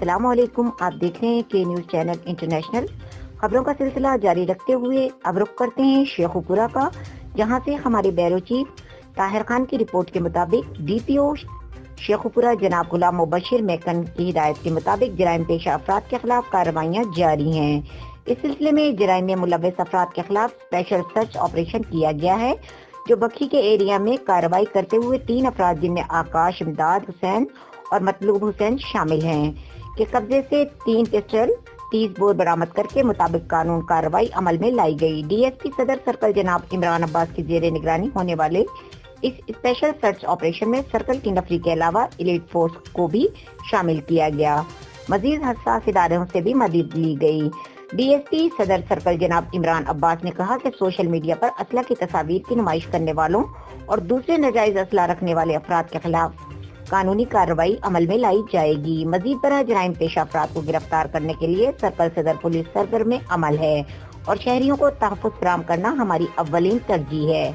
अस्सलाम वालेकुम। आप देख रहे हैं के न्यूज चैनल इंटरनेशनल। खबरों का सिलसिला जारी रखते हुए अब रुख करते हैं शेखुपुरा का, जहां से हमारे ब्यूरो चीफ ताहिर खान की रिपोर्ट के मुताबिक डीपीओ शेखुपुरा जनाब गुलाम मुबशिर मेकन की हिदायत के मुताबिक जराइम पेशा अफराद के खिलाफ कार्रवाइयाँ जारी हैं। इस सिलसिले में जराइम में मुलव्वस अफराद के खिलाफ स्पेशल सर्च ऑपरेशन किया गया है, जो बखी के एरिया में कार्रवाई करते हुए 3 अफराद जिनमें आकाश इमदाद हुसैन और मतलूब हुसैन शामिल हैं के कब्जे से 3 पिस्टल 30 बोर बरामद करके मुताबिक कानून कार्रवाई अमल में लाई गई। डीएसपी सदर सर्कल जनाब इमरान अब्बास की जेर निगरानी होने वाले इस स्पेशल सर्च ऑपरेशन में सर्कल की नफरी के अलावा एलीट फोर्स को भी शामिल किया गया। मजीद हसास इदारों से भी मदद ली गई। डीएसपी सदर सर्कल जनाब इमरान अब्बास ने कहा कि सोशल मीडिया पर असला की तस्वीर की नुमाइश करने वालों और दूसरे नाजायज असला रखने वाले अफराद के खिलाफ कानूनी कार्रवाई अमल में लाई जाएगी। मजीद बड़ा जराइम पेशा अफराद को गिरफ्तार करने के लिए सर्कल सदर पुलिस सरगर्म में अमल है और शहरियों को तहफ़्फ़ुज़ फराहम करना हमारी अव्वलीन तरजीह है।